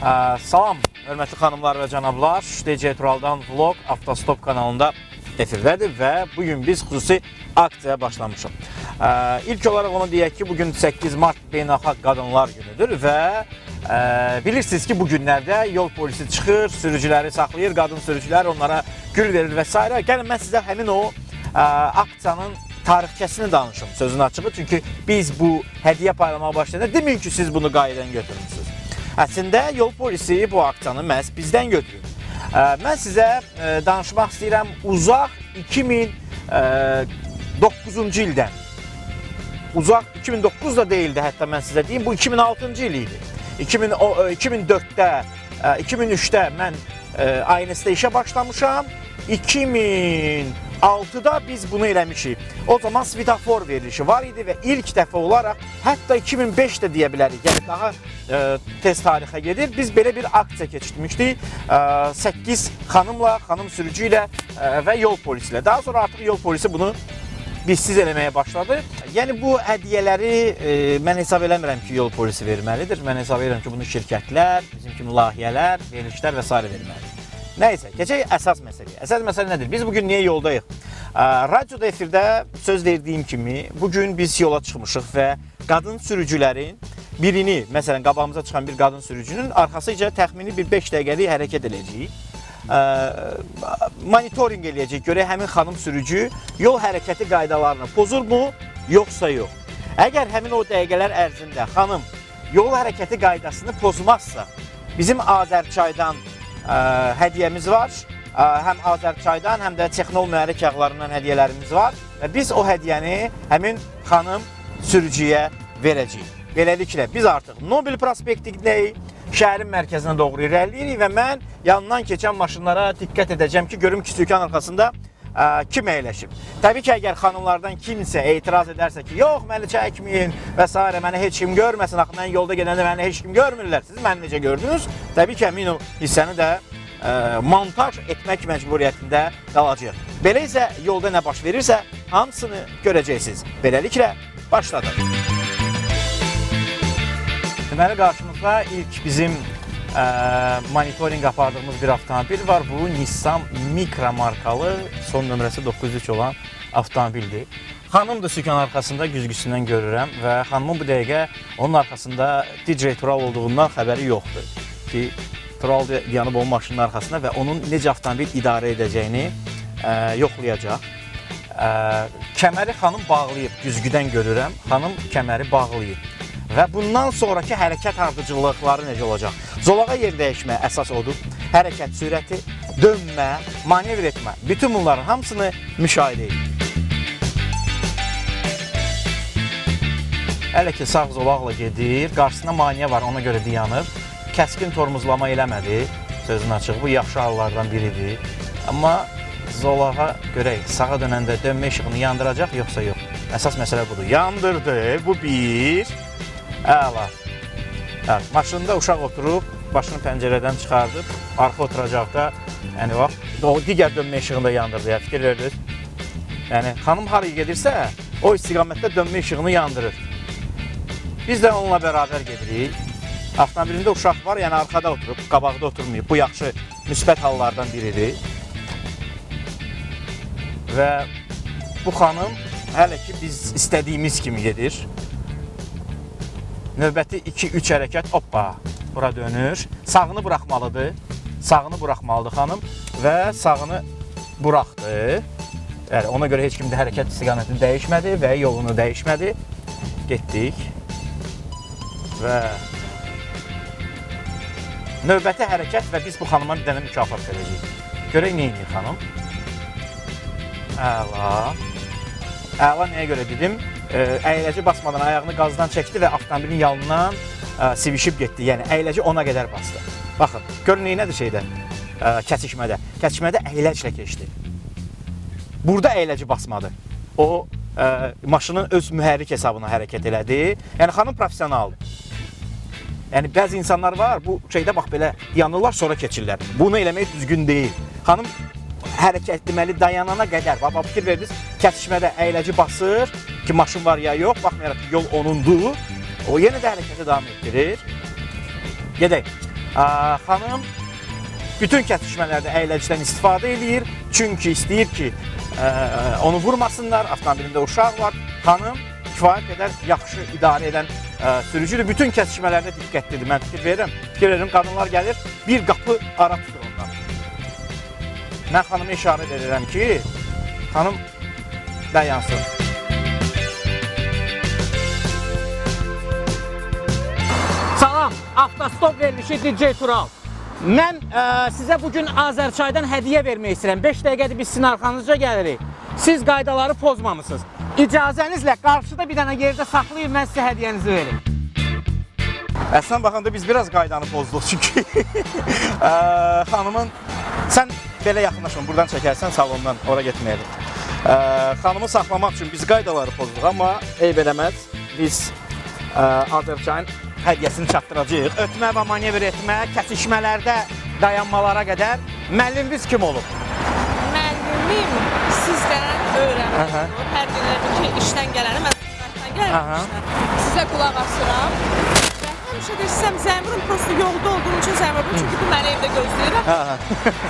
Salam, hörmətli xanımlar və cənablar. DJ Turaldan Vlog Avtostop kanalında efirdədir və bugün biz xüsusi aksiyaya başlamışıq. İlk olaraq onu deyək ki, bugün 8 mart Beynəlxalq Qadınlar Günüdür və bilirsiniz ki, bu günlərdə yol polisi çıxır, sürücüləri saxlayır, qadın sürücülər onlara gül verir və s. Gəlin, mən sizə həmin o aksiyanın tarixçəsini danışım, sözün açığı. Çünki biz bu hədiyyə paylamaya başlayanda deməyin ki, siz bunu qayıdan götürmüsünüz. Əslində, yol polisi bu aksiyanı məhz bizdən götürür. Mən sizə danışmaq istəyirəm uzaq 2009-cu ildən. Uzaq 2009-da deyildi, hətta mən sizə deyim, bu 2006-cı il idi. 2004-də, 2003-də mən ANS-də işə başlamışam. 2006-da biz bunu eləmişik. O zaman svetofor verilişi var idi və ilk dəfə olaraq hətta 2005-də deyə bilərik. Yəni daha tez tarixə gedir. Biz belə bir aksiya keçirmişdik. 8 xanımla, xanım sürücü ilə və yol polisi ilə. Daha sonra artıq yol polisi bunu bizsiz eləməyə başladı. Yəni bu hədiyyələri mən hesab eləmirəm ki, yol polisi verməlidir. Mən hesab edirəm ki, bunu şirkətlər, bizim kimi layihələr, verilişlər və s. verməlidir. Nəysə, keçək əsas məsələyə. Əsas məsələ nədir? Biz bugün niyə yoldayıq? Radioda efirdə söz verdiyim kimi, bugün biz yola çıxmışıq və qadın sürücülərin birini, məsələn, qabağımıza çıxan bir qadın sürücünün arxasıca təxmini bir 5 dəqiqəlik hərəkət edəcəyik. Monitoring eləyəcək, görək həmin xanım sürücü yol hərəkəti qaydalarını pozurmu, yoxsa yox. Əgər həmin o dəqiqələr ərzində xanım yol hərəkəti qaydasını pozmazsa, bizim Azərçaydan hədiyyəmiz var. Həm Azərçaydan, həm də Texnol mühərrik yağlarından hədiyyələrimiz var və biz o hədiyyəni həmin xanım sürücüyə verəcəyik. Beləliklə, biz artıq Nobel prospektindəyik, şəhərin mərkəzinə doğru irəliyirik və mən yanından keçən maşınlara diqqət edəcəm ki, görüm ki, sükan arxasında kim əyləşib. Təbii ki, əgər xanımlardan kimsə etiraz edərsə ki, yox, məni çəkməyin və s. məni heç kim görməsin, axı mən yolda gedəndə məni heç kim görmürlər, siz məni necə gördünüz? Təbii ki, həmin o hissəni də montaj etmək məcburiyyətində qalacaq. Belə isə yolda nə baş verirsə, hamısını görəcəksiniz. Beləliklə, başladıq. Deməli, qarşımızda ilk bizim monitoring apardığımız bir avtomobil var. Bu Nissan Micra markalı, son nömrəsi 903 olan avtomobildir. Xanım da sükan arxasında güzgüsündən görürəm və xanımın bu dəqiqə onun arxasında DJ Tural olduğundan xəbəri yoxdur ki, Tural yanıb onun maşının arxasında və onun necə avtomobil idarə edəcəyini yoxlayacaq. Kəməri xanım bağlayıb, güzgüdən görürəm, xanım kəməri bağlayıb. Və bundan sonraki hərəkət ardıcıllıqları necə olacaq? Zolağa yer dəyişmə əsas odur. Hərəkət sürəti, dönmə, manevr etmə. Bütün bunların hamısını müşahidə edin. Hələ ki, sağ zolaqla gedir. Qarşısında maniyə var, ona görə dayanır. Kəskin tormozlama eləmədi. Sözün açığı, bu yaxşı hallardan biridir. Amma zolağa görək, sağa dönəndə dönmə işığını yandıracaq, yoxsa yox. Əsas məsələ budur. Yandırdı, bu bir. Əla. Maşında uşaq oturub, başını pəncərədən çıxardıb, arxa oturacaqda, yəni bax, o digər dönmə işığını da yandırdı, fikir verdiniz. Yəni, xanım haraya gedirsə, o istiqamətdə dönmə işığını yandırır. Biz də onunla bərabər gedirik. Avtomobilində uşaq var, yəni arxada oturub, qabaqda oturmayıb. Bu yaxşı, müsbət hallardan biridir. Və bu xanım hələ ki biz istədiyimiz kimi gedir. Növbəti 2-3 hərəkət, hoppa, bura dönür. Sağını buraxmalıdır. Sağını buraxmalıdır xanım və sağını buraxdı. Yəni, ona görə heç kim də hərəkət istiqamətini dəyişmədi və yolunu dəyişmədi. Getdik. Və növbəti hərəkət və biz bu xanıma bir dənə mükafat verəcəyik. Görək nə edir xanım? Əla. Əla nəyə görə dedim? Əyləci basmadan ayağını qazdan çəkdi və avtomobilin yanından sivişib getdi. Yəni, əyləci ona qədər bastı. Baxın, görün neynədir şeydə, kəsişmədə. Kəsişmədə əyləclə keçdi. Burada əyləci basmadı. O, maşının öz mühərrik hesabına hərəkət elədi. Yəni, xanım profesionaldır. Yəni, bəzi insanlar var, bu şeydə bax belə yanırlar, sonra keçirlər. Bunu eləmək düzgün deyil. Xanım hərəkət deməli dayanana qədər, bax, fikir verdiniz, kəsişmədə əyləci basır ki, maşın var ya yox, baxmayaraq ki, yol onundur. O yenə də hərəkəti davam etdirir. Gedək. Xanım bütün kəsişmələrdə əyləcədən istifadə edir. Çünki istəyir ki, onu vurmasınlar. Avtomobilində uşaq var. Xanım kifayət qədər yaxşı idarə edən sürücüdür. Bütün kəsişmələrdə diqqətlidir. Mən fikir verirəm, qadınlar gəlir, bir qapı ara tutur ondan. Mən xanıma işarə edirəm ki, xanım dayansın. Salam, avtostop verilişi DJ Tural. Mən sizə bugün Azərçaydan hədiyyə vermək istəyirəm. 5 dəqiqədir biz sizin arxanızca gəlirik. Siz qaydaları pozmamısınız. İcazənizlə qarşıda bir dənə yerdə saxlayın, mən sizə hədiyyənizi verim. Əslən baxanda biz biraz qaydanı pozduq çünki xanımın, sən belə yaxınlaşma, buradan çəkərsən salondan, ora getməyəlim. Xanımı saxlamaq üçün biz qaydaları pozduq, amma eyb eləməz, biz Azərçayın hədiyyəsini çatdıracağıq. Ötmə və manevr etmə, kəsişmələrdə dayanmalara qədər müəllimimiz kim olub? Müəllimim sizdən öyrənmək olur. Hər gün ki, işdən gələni, mən sınaqdan gələm işdən. Sizə qulaq asıram. Və həmişə də istəyirəm, zəng vurum, prosto yolda olduğum üçün zəng vurum. Çünki bu məni evdə gözləyirəm.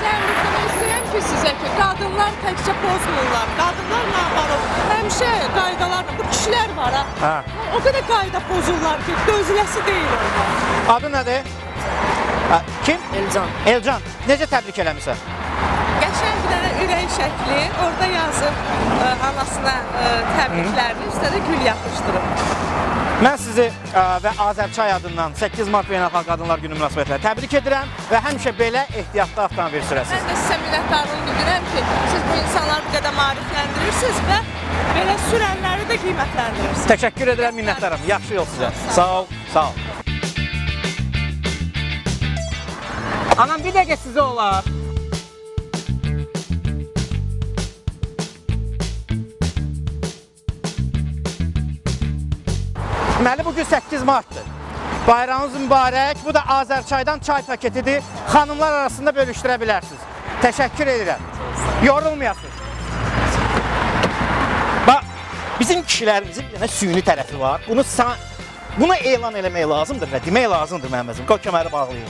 Zəng vurmaq istəyirəm ki, sizə ki, qadınlar təkcə pozmurlar. Qadınlarla bağlı həmişə qaydalarla, bu kişilər var ha. O qədər qayda pozurlar ki, dözüləsi deyil onlar. Adı nədir? Kim? Elcan. Elcan. Necə təbrik eləmişsən? Qəşəng bir dənə ürək şəkli, orada yazıb anasına təbriklərini, üstə də gül yapışdırıb. Mən sizi və Azərçay adından 8 Mart Beynəlxalq Qadınlar Günü münasibətilə təbrik edirəm və həmişə belə ehtiyatlı avtomobil sürəsiniz. Mən də sizə minnətdarlığımı bildirəm ki, siz bu insanları bu qədər maarifləndirirsiniz və belə sürənləri də qiymətləndirirsiniz. Təşəkkür edirəm, minnətdaram. Yaxşı yol sizə. Sağ ol, sağ ol. Anam, bir dəqiqə sizə olar. Deməli, bugün 8 Mart'dır. Bayramınız mübarək. Bu da Azərçaydan çay paketidir. Xanımlar arasında bölüşdürə bilərsiniz. Təşəkkür edirəm. Yorulmayasınız. Bax, bizim kişilərimizin bir dənə süni tərəfi var. Buna elan eləmək lazımdır və demək lazımdır mənim əzim. Qoy kəməri bağlayın.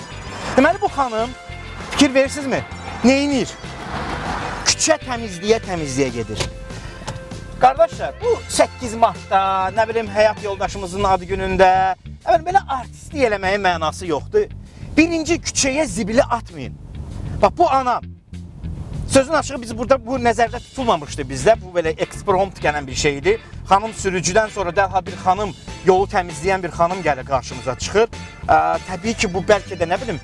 Deməli, bu xanım, fikir verirsinizmi? Neyinir? Küçə təmizliyə gedir. Qardaşlar, bu 8 Mart'da, nə bilim, həyat yoldaşımızın adı günündə, belə artistlik eləməyin mənası yoxdur. Birinci küçəyə zibili atmayın. Bax, bu anam. Sözün açığı biz burada bu nəzərdə tutulmamışdı bizdə. Bu belə eksprompt gələn bir şeydir. Xanım sürücüdən sonra dərhal bir xanım, yolu təmizləyən bir xanım gəlir qarşımıza çıxır. Təbii ki, bu bəlkə də nə bilim,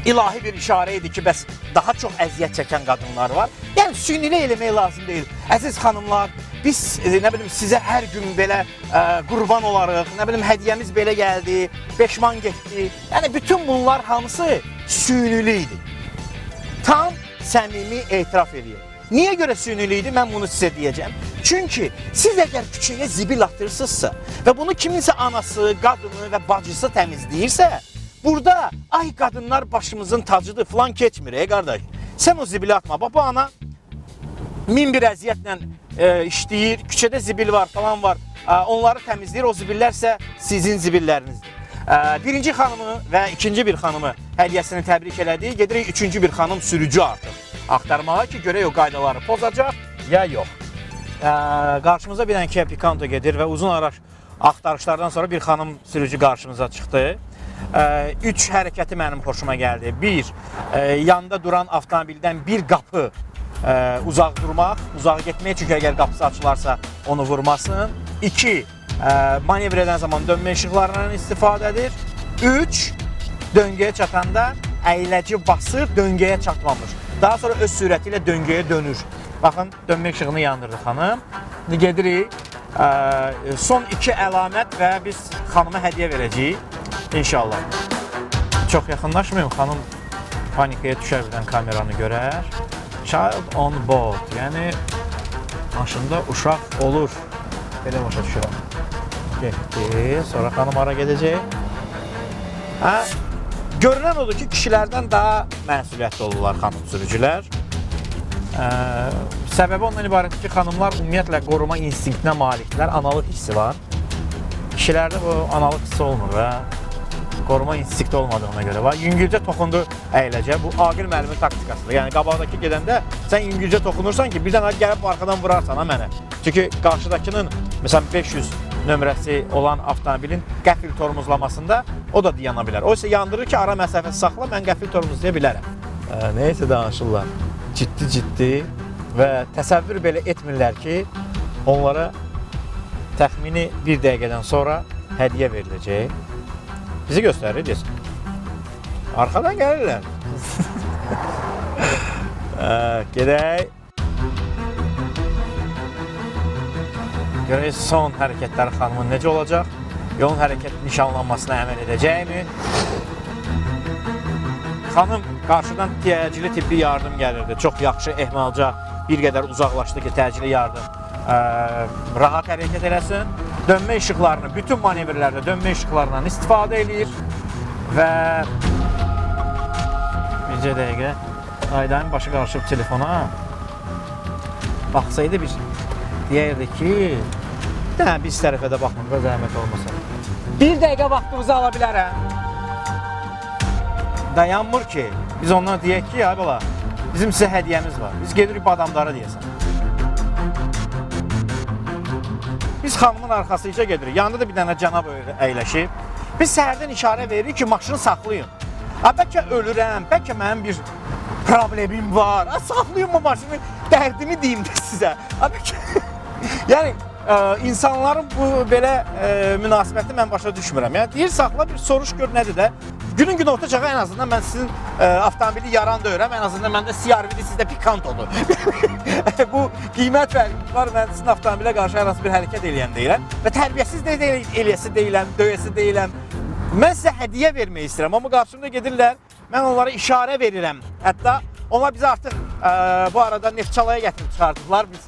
ilahi bir işarə idi ki, bəs daha çox əziyyət çəkən qadınlar var. Yəni, sünilə eləmək lazım deyil. Əziz xanımlar, biz, nə bilim, sizə hər gün belə qurban olarıq, nə bilim, hədiyyəmiz belə gəldi, peşman getdi. Yəni, bütün bunlar hamısı sünili idi. Tam səmimi etiraf edir. Niyə görə sünili idi? Mən bunu sizə deyəcəm. Çünki siz əgər küçəyə zibil atırsınızsa və bunu kiminsə anası, qadını və bacısı təmizləyirsə, burada, ay qadınlar başımızın tacıdır, falan keçmir, qardaş. Sən o zibili atma. Bax, bu ana min bir əziyyətlə işləyir, küçədə zibil var, falan var. Onları təmizləyir, o zibillər isə sizin zibillərinizdir. Birinci xanımı və ikinci bir xanımı hədiyyəsini təbrik elədik. Gedirik üçüncü bir xanım sürücü artıq axtarmağa ki, görək o qaydaları pozacaq, ya yox. Qarşımıza bir dənə Kia Picanto gedir və uzun axtarışlardan sonra bir xanım sürücü qarşımıza çıxdı. Üç hərəkəti mənim xoşuma gəldi. Bir, yanda duran avtomobildən bir qapı uzaq durmaq, uzaq getmək, çünki əgər qapısı açılarsa onu vurmasın. 2, manevr edən zaman dönmə işıqlarından istifadədir. 3, döngəyə çatanda əyləci basır, döngəyə çatmamış. Daha sonra öz sürəti ilə döngəyə dönür. Baxın, dönmə işığını yandırdı xanım. İndi gedirik, son 2 əlamət və biz xanıma hədiyyə verəcəyik. İnşallah. Çox yaxınlaşmayım, xanım panikaya düşər birdən kameranı görər. Child on board, yəni maşında uşaq olur. Belə başa düşürəm. Getdi, sonra xanım ara gedəcək. Görünən odur ki, kişilərdən daha məsuliyyətli olurlar xanım sürücülər. Səbəbi ondan ibarətdir ki, xanımlar ümumiyyətlə qoruma instinktinə malikdirlər, analıq hissi var. Kişilərdə bu analıq hissi olmur və qoruma instinkti olmadığına görə var. Yüngülcə toxundu əyləcə. Bu Aqil müəllimin taktikasıdır. Yəni qabaqdakı gedəndə sən yüngülcə toxunursan ki, birdən gəlib arxadan vurarsan ha mənə. Çünki qarşıdakının məsələn 500 nömrəsi olan avtomobilin qəfil tormozlamasında o da dayana bilər. O isə yandırır ki, ara məsafəsi saxla, mən qəfil tormozlaya bilərəm. Neysə danışırlar. Ciddi və təsəvvür belə etmirlər ki, onlara təxmini 1 dəqiqədən sonra hədiyyə veriləcək. Bizi göstərir, deyəsən. Arxadan gəlirlər. Gedək. Görək son hərəkətləri xanımın necə olacaq? Yolun hərəkət nişanlanmasına əməl edəcəkmi? Xanım qarşıdan təcili tibbi yardım gəlirdi. Çox yaxşı ehmalca bir qədər uzaqlaşdı ki, təcili yardım rahat hərəkət eləsin. Dönmə işıqlarını, bütün manevrlərdə dönmə işıqlarından istifadə edir və bircə dəqiqə Aydayın başı qarışıb telefona baxsaydı bir deyərdi ki, biz tərəfə də baxmamıza zəhmət olmasa. 1 dəqiqə vaxtımızı ala bilərəm. Dayanmır ki, biz ondan deyək ki, ay bala, bizim sizə hədiyyəmiz var. Biz gedirik bu adamlara deyəsən. Biz xanımın arxasıca gedirik. Yanında da bir dənə cənab əyləşib. Biz səhərdən işarə veririk ki, maşını saxlayın. Bəlkə ölürəm, bəlkə mənim bir problemim var. Saxlayın bu maşını, dərdimi deyim də sizə. Yəni, insanların bu belə münasibəti mən başa düşmürəm. Yəni, deyir, saxla, bir soruş gör nədir də. Günün gün orta çağı ən azından mən sizin avtomobili yaran da öyrəm, ən azından məndə CR-V-dir, sizdə pikant olur. Bu qiymət var, mən sizin avtomobilə qarşı hər hansı bir hərəkət eləyən deyiləm və tərbiyəsiz eləyəsi deyiləm, döyəsi deyiləm. Mən sizə hədiyyə vermək istəyirəm, amma qarşımda gedirlər, mən onlara işarə verirəm. Hətta onlar bizi artıq bu arada Neftçalaya gətirib çıxardıblar, biz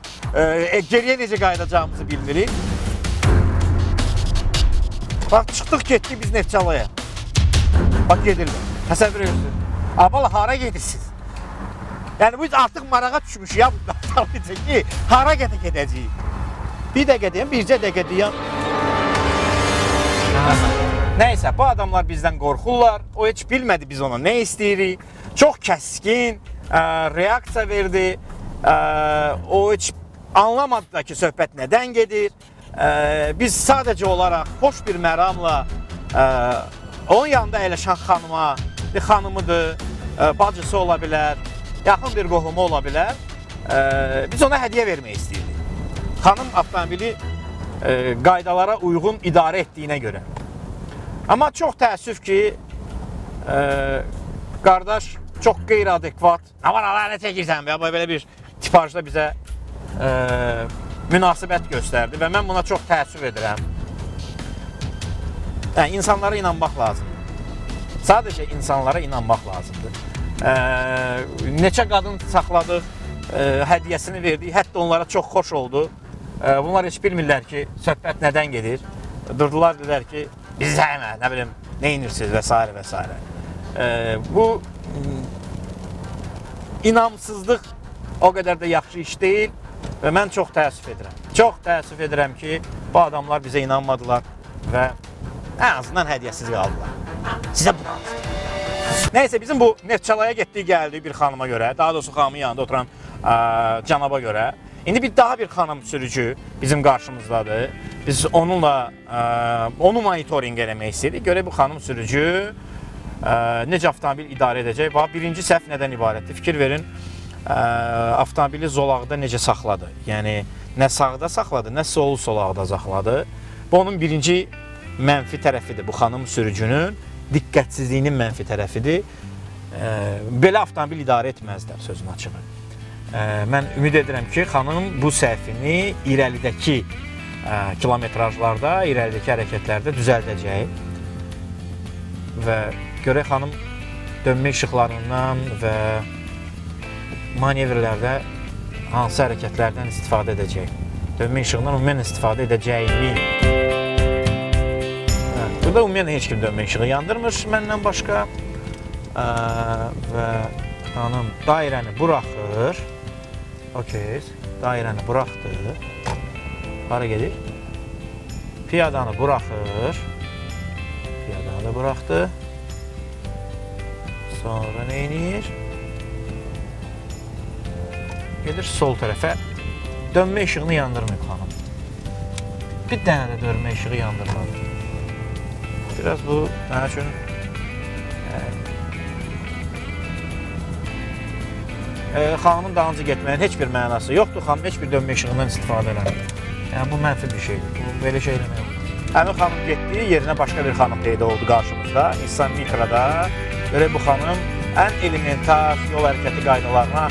geriyə necə qayıdacağımızı bilmirik. Bax, çıxdıq, getdik biz Neftçalaya. Bax, gedirlər. Təsəvvür edirsiniz. Abala, hara gedirsiniz? Yəni, biz artıq marağa düşmüş ya bu avtomobilcə ki, hara gedəcəyik? Bir dəqiqə deyəm, bircə dəqiqə deyəm. Nəysə, bu adamlar bizdən qorxurlar. O heç bilmədi biz ona nə istəyirik. Çox kəskin reaksiya verdi. O heç anlamadı da ki, söhbət nədən gedir. Biz sadəcə olaraq xoş bir məramla onun yanında əyləşən xanıma, bir xanımıdır, bacısı ola bilər, yaxın bir qohumu ola bilər. Biz ona hədiyyə vermək istəyirdik. Xanım avtomobili qaydalara uyğun idarə etdiyinə görə. Amma çox təəssüf ki, qardaş çox qeyri-adekvat, aman Allah, nə çəkirsən, belə bir tipajda bizə münasibət göstərdi və mən buna çox təəssüf edirəm. Yəni, insanlara inanmaq lazımdır. Sadəcə insanlara inanmaq lazımdır. Neçə qadın saxladıq, hədiyyəsini verdik, hətta onlara çox xoş oldu. Bunlar heç bilmirlər ki, söhbət nədən gedir. Durdular, dedilər ki, biz səhəmə, nə bilim, nə inirsiniz və s. və s. Bu inamsızlıq o qədər də yaxşı iş deyil və mən çox təəssüf edirəm. Çox təəssüf edirəm ki, bu adamlar bizə inanmadılar və ən azından hədiyyəsiz qaldılar. Sizə bu qalsın. Nəysə, bizim bu Neftçalaya getdik, gəldik bir xanıma görə, daha doğrusu xanımın yanında oturan cənaba görə. İndi daha bir xanım sürücü bizim qarşımızdadır. Biz onunla, onu monitoring eləmək istəyirik. Görə bu xanım sürücü necə avtomobil idarə edəcək? Birinci səhv nədən ibarətdir? Fikir verin, avtomobili zolaqda necə saxladı? Yəni, nə sağda saxladı, nə solaqda saxladı. Bu, onun birinci mənfi tərəfidir, bu xanım sürücünün diqqətsizliyinin mənfi tərəfidir. Belə avtomobil idarə etməzlər, sözün açığı. Mən ümid edirəm ki, xanım bu səhvini irəlidəki kilometrajlarda, irəlidəki hərəkətlərdə düzəldəcək. Və görək xanım dönmə işıqlarından və manevrlərdə hansı hərəkətlərdən istifadə edəcək. Dönmə işığından ümumən istifadə edəcəyimi. Burada ümumən heç kim dönmə işığı yandırmır məndən başqa. Və xanım dairəni buraxır. Okey, dairəni buraxdı. Hara gedir? Piyadanı buraxır. Piyadanı Burada buraxdı. Sonra nə edir? Gedir sol tərəfə. Dönmə işığını yandırmayıb xanım. Bir dənə də dönmə işığı yandırmadı. Biraz bu, mənim üçün xanımın dalınca getməyin heç bir mənası yoxdur. Xanım heç bir dönmə işığından istifadə eləmir. Yəni, bu mənfi bir şeydir. Bu, belə şey eləmək olur. Həmin xanım getdi, yerinə başqa bir xanım peyda oldu qarşımızda. Nissan Micra'da. Görək bu xanım ən elementar yol hərəkəti qaydalarına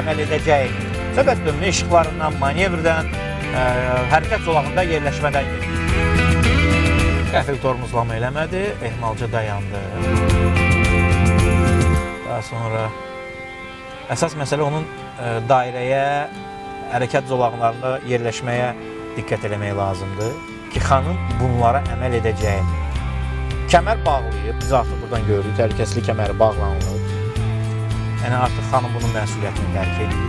əməl edəcək. Söhbət dönmə işıqlarından, manevrdən, hərəkət zolağında yerləşmədən gedir. Qəfil tormozlama eləmədi, ehmalca dayandı. Daha sonra əsas məsələ onun dairəyə, hərəkət zolaqlarında yerləşməyə diqqət eləmək lazımdır ki, xanım bunlara əməl edəcək. Kəmər bağlayıb, biz artıq buradan görürük, təhlükəsizlik kəməri bağlanılır. Yəni, artıq xanım bunun məsuliyyətini dərk edir.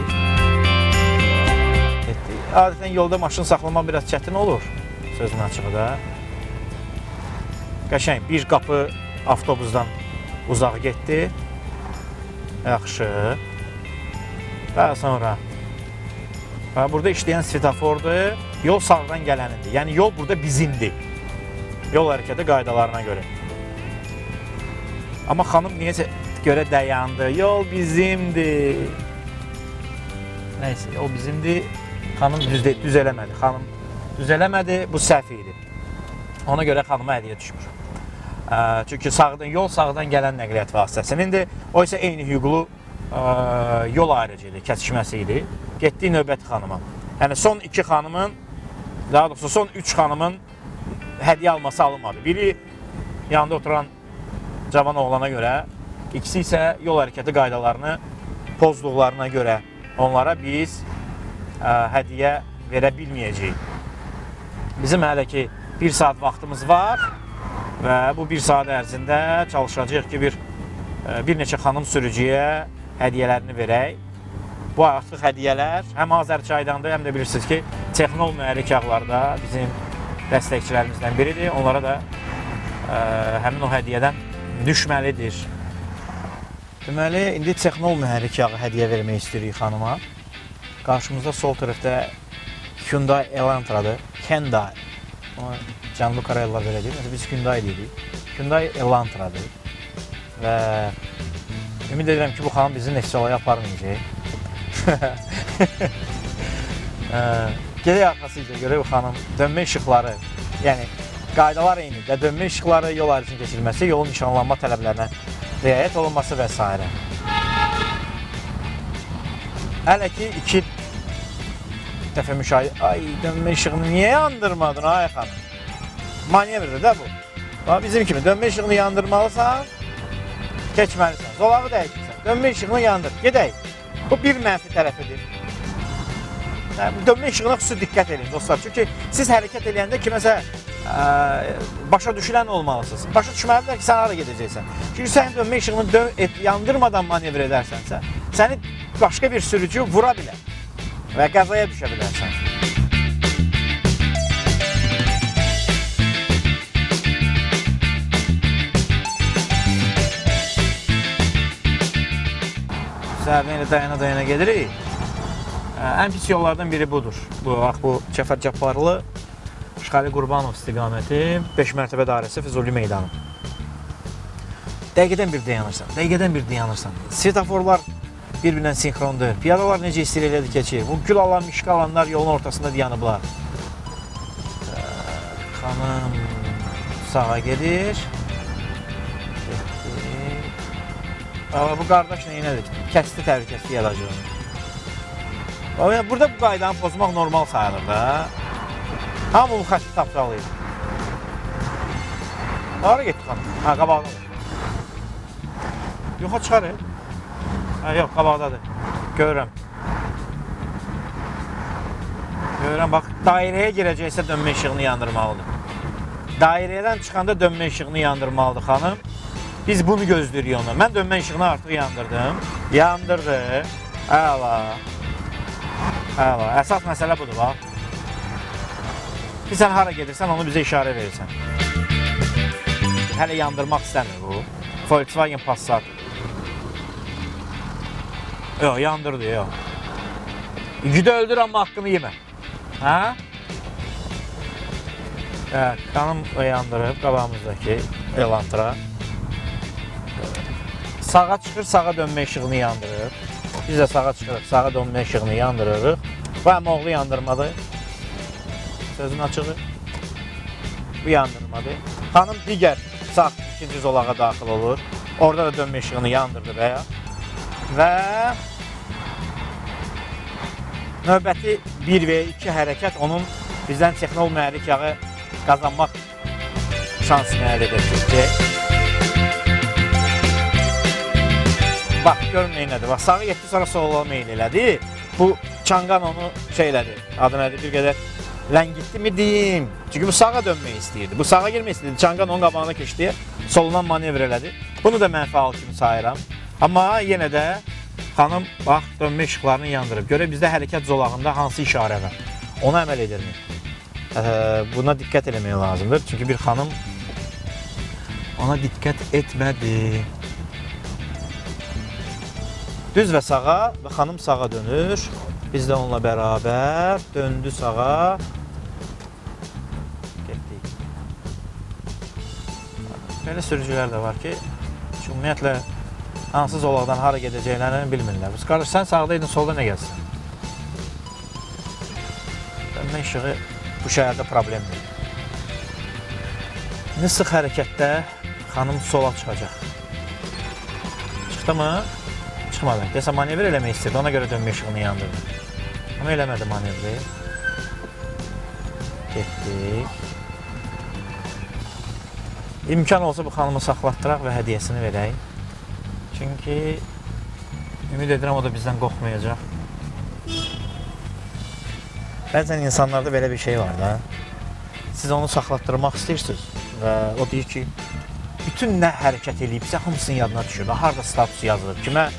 Adətən yolda maşın saxlamaq biraz çətin olur, sözün açığı da. Qəşəng, bir qapı avtobusdan uzaq getdi. Yaxşı. Və sonra burada işləyən svetofordur, yol sağdan gələnindir. Yəni, yol burada bizimdir. Yol hərəkəti qaydalarına görə. Amma xanım niyəsə görə dayandı. Yol bizimdir. Nəysə, yol bizimdir. Xanım düz eləmədi. Xanım düz eləmədi, bu səhv idi. Ona görə xanıma hədiyyə düşmür. Çünki yol sağdan gələn nəqliyyat vasitəsinindir. O isə eyni hüquqlu yol ayrıcı idi, kəsişməsi idi. Getdiyi növbəti xanıma. Yəni, son 2 xanımın, daha doğrusu son 3 xanımın hədiyyə alması alınmadı. Biri yanında oturan cavan oğlana görə, ikisi isə yol hərəkəti qaydalarını pozduqlarına görə onlara biz hədiyyə verə bilməyəcəyik. Bizim hələ ki 1 saat vaxtımız var və bu 1 saat ərzində çalışacağıq ki, bir neçə xanım sürücüyə hədiyyələrini verək. Bu artıq hədiyyələr həm Azərçaydandır, həm də bilirsiniz ki, Texnol mühərrikağlarda bizim dəstəkçilərimizdən biridir. Onlara da həmin o hədiyyədən düşməlidir. Deməli, indi Texnol mühərrikağı hədiyyə vermək istəyirik xanıma. Qarşımızda sol tərəfdə Hyundai Elantra'dır. Hyundai. Canlı Karayellar belə deyil. Biz Hyundai deyirik. Hyundai Elantra'dır. Və ümid edirəm ki, bu xanım bizi Neftçalaya aparmayacaq. Gedək arxasıca görək bu xanım dönmə işıqları, yəni qaydalar eynidir. Dönmə işıqları, yol ayrıcının keçirilməsi, yolun nişanlanma tələblərinə riayət olunması və s. Hələ ki 2 dəfə müşahidə, ay dönmə işığını niyə yandırmadın ay xanım? Manevrdir də bu. Bizim kimi dönmə işığını yandırmalısan, keçməlisən, zolağı dəyişirsən, dönmə işığını yandır, gedək. Bu bir mənfi tərəfidir. Dönmə işığına xüsusi diqqət edin dostlar. Çünki siz hərəkət edəndə kiməsə başa düşülən olmalısınız. Başa düşməlidir ki, sən hara gedəcəksən. Çünki sən dönmə işığını yandırmadan manevr edərsənsə, səni başqa bir sürücü vura bilər və qəzaya düşə bilərsən. Səhərdən ilə dayana gedirik. Ən pis yollardan biri budur. Bu Cəfər Cabbarlı, Şıxəli Qurbanov istiqaməti, 5 mərtəbə dairəsi, Füzuli meydanı. Dəqiqədən bir dayanırsan. Svetoforlar bir-birindən sinxrondur. Piyadalar necə istəyir elədir keçir. Bu gül alan, mişq alanlar yolun ortasında dayanıblar. Xanım sağa gedir. Bu qardaş neyinədir? Kəsdi təhlükəsizlik əlacını. Burada bu qaydanı pozmaq normal sayılır da. Hamı bu xətti tapdalayır. Hara getdi xanım? Qabaqdadır. Yoxa çıxar. Yox, qabaqdadır. Görürəm. Bax, dairəyə girəcəksə dönmə işığını yandırmalıdır. Dairədən çıxanda dönmə işığını yandırmalıdır xanım. Biz bunu gözləyirik ona. Mən dönmə işığını artıq yandırdım. Yandırdı. Əla. Əsas məsələ budur, bax. Sən hara gedirsən, onu bizə işarə verirsən. yandırır. Hələ yandırmaq istəmir bu. Volkswagen Passat. Yox, yandırdı, yox. Güdə öldür, amma haqqını yemə. Hə? Evet, xanım yandırıb qabağımızdakı Elantra. Sağa çıxır, sağa dönmə işığını yandırır. Biz də sağa çıxırıq, sağa dönmə işığını yandırırıq. Bu əmoğlu yandırmadı. Sözün açığı. Bu yandırmadı. Xanım digər sağ ikinci zolağa daxil olur. Orada da dönmə işığını yandırdı və və növbəti 1 və 2 hərəkət onun bizdən texnol mühərrik yağı qazanmaq şansını əldə edəcək. Bax, görün neynədir. Bax, sağı getdi, sonra sola meyil elədi. Bu Çanqan onu şey elədi. Adı nədir? Bir qədər ləngitdi mi deyim? Çünki bu sağa dönmək istəyirdi. Bu sağa girmək istəyirdi. Çanqan onun qabağına keçdi. Solundan manevr elədi. Bunu da mənfi hal kimi sayıram. Amma yenə də xanım bax dönmə işıqlarını yandırıb. Görə bizdə hərəkət zolağında hansı işarə var? Ona əməl edirmi? Buna diqqət eləmək lazımdır. Çünki bir xanım ona diqqət etmədi. Düz və sağa və xanım sağa dönür. Biz də onunla bərabər döndü sağa. Getdik. Belə sürücülər də var ki, ümumiyyətlə hansı zolaqdan hara gedəcəklərini bilmirlər. Qardaş, sən sağdaydın, solda nə gəlsin? Dönmə işığı bu şəhərdə problemdir. İndi sıx hərəkətdə xanım sola çıxacaq. Çıxdı mı? Çıxmadı. Desə manevr eləmək istəyirdi, ona görə dönmə işığını yandırdı. Amma eləmədi manevri. Getdik. İmkan olsa bu xanımı saxlatdıraq və hədiyyəsini verək. Çünki ümid edirəm o da bizdən qorxmayacaq. Bəzən insanlarda belə bir şey var da. Siz onu saxlatdırmaq istəyirsiniz və o deyir ki, bütün nə hərəkət eləyibsə hamısının yadına düşür və harada status yazılıb, kimə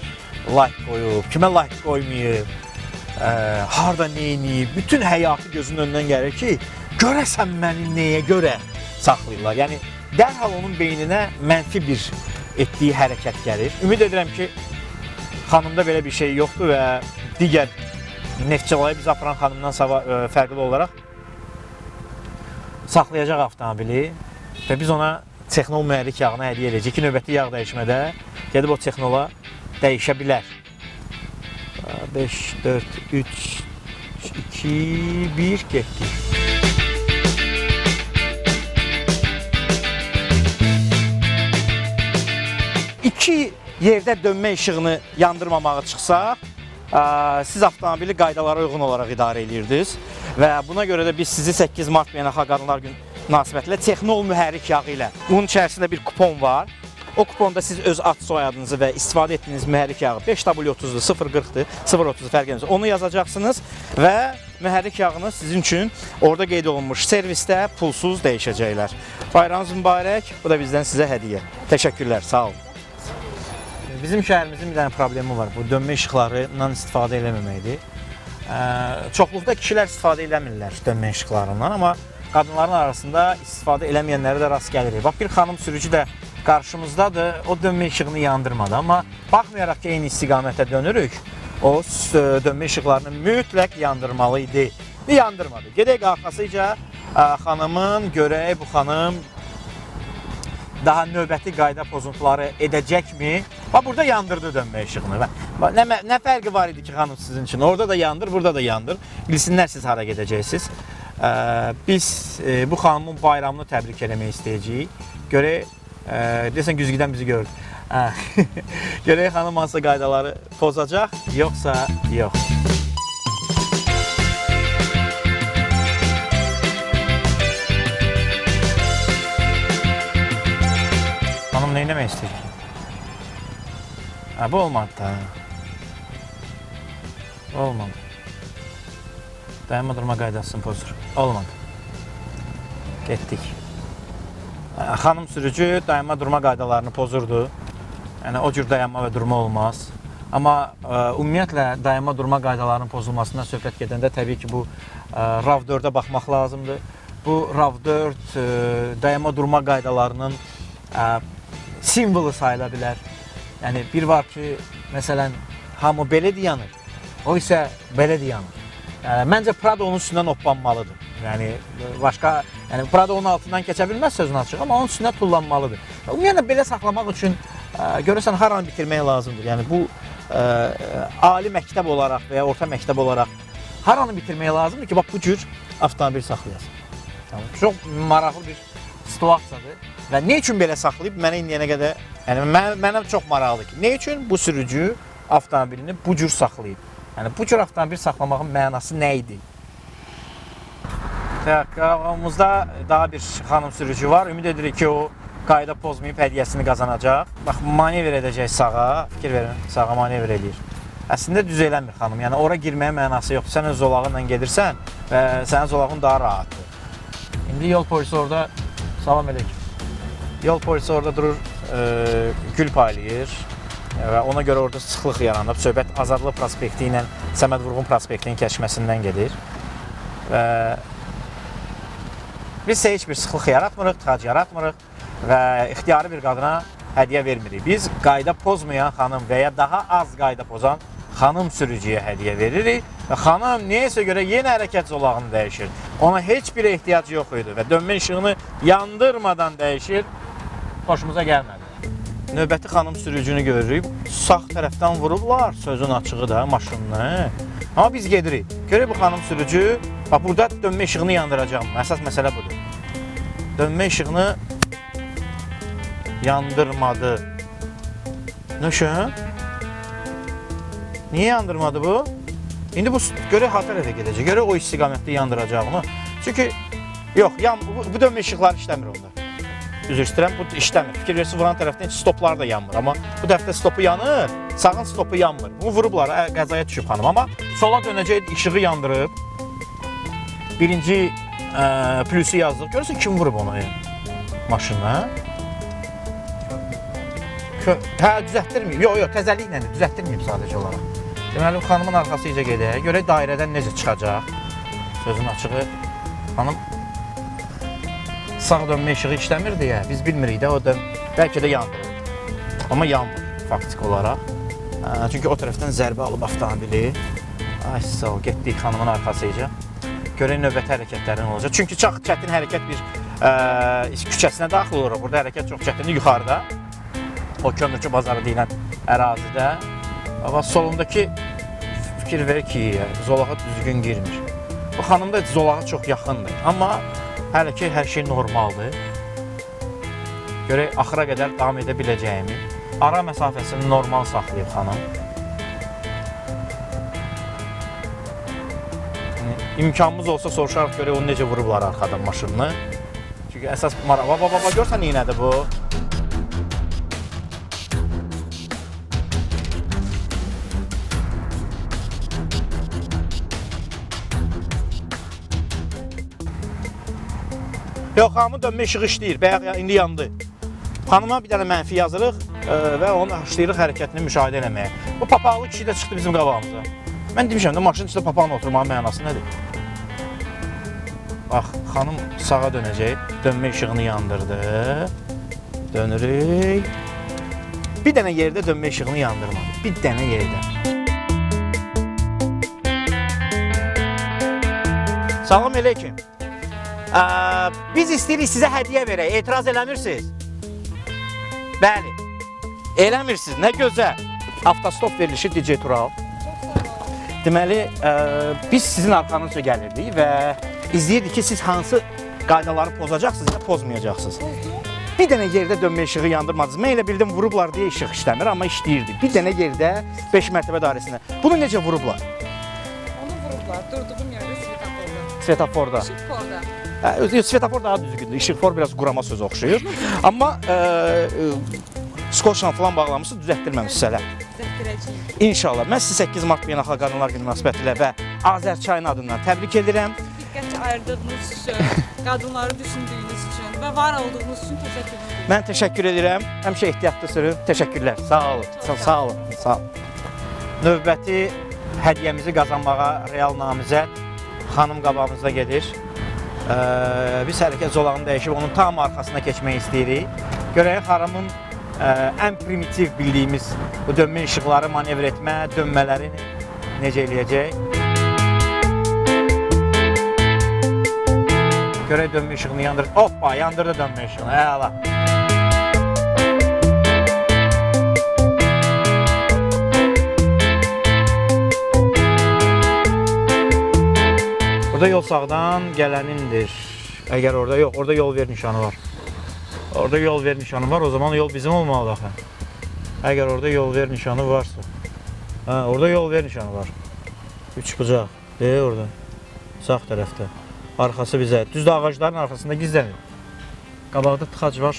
like qoyub, kimə like qoymayıb, harada neyiniyib, bütün həyatı gözünün önündən gəlir ki, görəsən məni nəyə görə saxlayırlar. Yəni, dərhal onun beyninə mənfi bir etdiyi hərəkət gəlir. Ümid edirəm ki, xanımda belə bir şey yoxdur və digər Neftçilaya biz aparan xanımdan fərqli olaraq saxlayacaq avtomobili və biz ona texnol mühərrik yağına hədiyyə edəcək ki, növbəti yağ dəyişmədə gedib o texnola dəyişə bilər. 5, 4, 3, 2, 1, getdik. İki yerdə dönmə işığını yandırmamağa çıxsaq, siz avtomobili qaydalara uyğun olaraq idarə edirdiniz və buna görə də biz sizi 8 mart Beynəlxalq Qadınlar Günü münasibətilə texnol mühərrik yağı ilə, bunun içərisində bir kupon var. O kuponda siz öz ad soyadınızı və istifadə etdiyiniz mühərrik yağı 5W30-dur, 040-dır, 030 fərq etmir. Onu yazacaqsınız və mühərrik yağını sizin üçün orada qeyd olunmuş servisdə pulsuz dəyişəcəklər. Bayramınız mübarək, bu da bizdən sizə hədiyyə. Təşəkkürlər, sağ olun. Bizim şəhərimizin bir dənə problemi var, bu dönmə işıqlarından istifadə eləməməkdir. Çoxluqda kişilər istifadə eləmirlər dönmə işıqlarından, amma qadınların arasında istifadə eləməyənlərə də rast gəlirik. Bax, bir xanım sürücü də qarşımızdadır, o dönmə işığını yandırmadı, amma baxmayaraq ki, eyni istiqamətə dönürük, o dönmə işıqlarını mütləq yandırmalı idi. Yandırmadı. Gedək arxasıca xanımın, görək bu xanım daha növbəti qayda pozuntuları edəcəkmi? Bax, burada yandırdı dönmə işığını. Nə fərqi var idi ki, xanım sizin üçün? Orada da yandır, burada da yandır. Bilsinlər siz hara gedəcəksiniz. Biz bu xanımın bayramını təbrik eləmək istəyəcəyik. Görək, desən güzgüdən bizi gördü. Görək xanım hansısa qaydaları pozacaq, yoxsa yox. Xanım nə eləmək istəyir ki? Bu olmadı da. Olmadı. Dayanma durma qaydasını pozur. Olmadı. Getdik. Xanım sürücü dayanma durma qaydalarını pozurdu. Yəni o cür dayanma və durma olmaz. Amma ümumiyyətlə dayanma durma qaydalarının pozulmasından söhbət gedəndə təbii ki, bu RAV4-ə baxmaq lazımdır. Bu RAV4 dayanma durma qaydalarının simvolu sayıla bilər. Yəni bir var ki, məsələn, hamı belə dayanır, o isə belə dayanır. Yəni məncə Prado onun üstündən hoppanmalıdır. Yəni başqa, yəni Prado onun altından keçə bilməz sözün açıq, amma onun üstündən tullanmalıdır. Ümumiyyətlə belə saxlamaq üçün görəsən haranı bitirmək lazımdır. Yəni bu ali məktəb olaraq və ya orta məktəb olaraq haranı bitirmək lazımdır ki, bax bu cür avtomobil saxlayasın. Yəni çox maraqlı bir situasiyadır və nə üçün belə saxlayıb mənə indiyənə qədər, yəni mənə çox maraqlıdır ki, nə üçün bu sürücü avtomobilini bu cür saxlayıb? Yəni bu cür avtomobil saxlamağın mənası nə idi? Qabağımızda daha bir xanım sürücü var. Ümid edirik ki, o qayda pozmayıb hədiyyəsini qazanacaq. Bax, manevr edəcək sağa, fikir verin, sağa manevr edir. Əslində düz eləmir xanım, yəni ora girməyə mənası yoxdur. Sən öz zolağı ilə gedirsən və sənin zolağın daha rahatdır. İndi yol polisi orada, salam əleykum. Yol polisi orada durur, gül paylayır və ona görə orada sıxlıq yaranıb. Söhbət Azadlıq prospekti ilə Səməd Vurğun prospektinin kəşməsindən gedir. Və biz isə heç bir sıxlıq yaratmırıq, tıxac yaratmırıq və ixtiyari bir qadına hədiyyə vermirik. Biz qayda pozmayan xanım və ya daha az qayda pozan xanım sürücüyə hədiyyə veririk və xanım neyəsə görə yenə hərəkət zolağını dəyişir. Ona heç bir ehtiyac yox idi və dönmə işığını yandırmadan dəyişir. Xoşumuza gəlmədi. Növbəti xanım sürücünü görürük. Sağ tərəfdən vurublar, sözün açığı da maşınını. Amma biz gedirik. Görək bu xanım sürücü, bax burada dönmə işığını yandıracağım. Əsas məsələ budur. Dönmə işığını yandırmadı. Nöşün? Niyə yandırmadı bu? İndi bu görək ha tərəfə gedəcək. Görək o istiqamətdə yandıracağımı. Çünki yox, bu dönmə işıqları işləmir onda. Üzr istəyirəm, bu işləmir. Fikir versin, vuran tərəfdən stoplar da yanmır. Amma bu dəfdə stopu yanır, sağın stopu yanmır. Bunu vurublar, qəzaya düşüb xanım. Amma sola dönəcək, işığı yandırıb. Birinci plüsü yazdıq. Görürsən, kim vurub onu maşına? Hə, düzəltdirməyib. Yox, təzəliklə düzəltdirməyib sadəcə olaraq. Deməli, xanımın arxası ilə gedək. Görək dairədən necə çıxacaq. Sözün açığı, xanım sağ dönmə işığı işləmir deyə biz bilmirik də, o da bəlkə də yandırır. Amma yanmır faktik olaraq. Çünki o tərəfdən zərbə alıb avtomobili. Ay sağ ol, getdik xanımın arxasıca. Görək növbəti hərəkətlərin olacaq. Çünki çox çətin hərəkət bir küçəsinə daxil oluruq. Burada hərəkət çox çətindir yuxarıda. O kömürçü bazarı deyilən ərazidə. Amma solundakı fikir verir ki, zolağa düzgün girmir. Bu xanım da zolağa çox yaxındır. Amma hələ ki, hər şey normaldır. Görək, axıra qədər davam edə biləcəyimi. Ara məsafəsini normal saxlayıb xanım. İmkanımız olsa soruşarıq, görək, onu necə vurublar arxadan maşınını. Çünki əsas maraq... Baba, görsən neynədir bu? Yox, xanımın dönmə işığı işləyir, bəyək indi yandı. Xanıma bir dənə mənfi yazırıq və onu başlayırıq hərəkətini müşahidə eləməyə. Bu papaqlı kişi də çıxdı bizim qabağımıza. Mən demişəm də, maşının içində papaqla oturmağın mənası nədir? Bax, xanım sağa dönəcək, dönmə işığını yandırdı. Dönürük. Bir dənə yerdə dönmə işığını yandırmadı, bir dənə yerdə. Salam əleykum. Biz istəyirik sizə hədiyyə verək, etiraz eləmirsiniz? Bəli, eləmirsiniz, nə gözəl. Avtostop verilişi DJ Tural. Deməli, biz sizin arxanızca gəlirdik və izləyirdik ki, siz hansı qaydaları pozacaqsınız ya pozmayacaqsınız. Bir dənə yerdə dönmə işığı yandırmadınız. Mən elə bildim, vurublar deyə işıq işləmir, amma işləyirdik. Bir dənə yerdə 5 mərtəbə dairəsində. Bunu necə vurublar? Onu vurublar, durduğum yerdə svetoforda. Svetoforda. İşıqforda. Svetofor daha düzgündür. İşıqfor biraz qurama söz oxşayır. Amma skoçla falan bağlamışsınız, düzəltdirməmişsiniz hələ. Düzəltdirəcəyik. İnşallah. Mən sizi 8 mart Beynəlxalq Qadınlar Günü münasibətilə və Azərçayın adından təbrik edirəm. Diqqət ayırdığınız üçün, qadınları düşündüyünüz üçün və var olduğunuz üçün təşəkkür edirəm. Mən təşəkkür edirəm. Həmişə ehtiyatlı sürün. Təşəkkürlər. Sağ olun. Sağ olun. Sağ olun. Növbəti hədiyyəmizi qazanmağa real namizəd xanım qabağımızda gedir. Biz hərəkət zolağını dəyişib onun tam arxasına keçmək istəyirik. Görək xanımın ən primitiv bildiyimiz bu dönmə işıqları manevr etmə, dönmələri necə eləyəcək? Görək dönmə işığını yandırır. Hoppa, yandırdı dönmə işığını. Əla. Burada yol sağdan gələnindir. Əgər orada yox, orada yol ver nişanı var. Orada yol ver nişanı var, o zaman yol bizim olmalı axı. Əgər orada yol ver nişanı varsa. Ha, orada yol ver nişanı var. Üç bucaq. Orada. Sağ tərəfdə. Arxası bizə. Düzdür, ağacların arxasında gizlənir. Qabaqda tıxac var.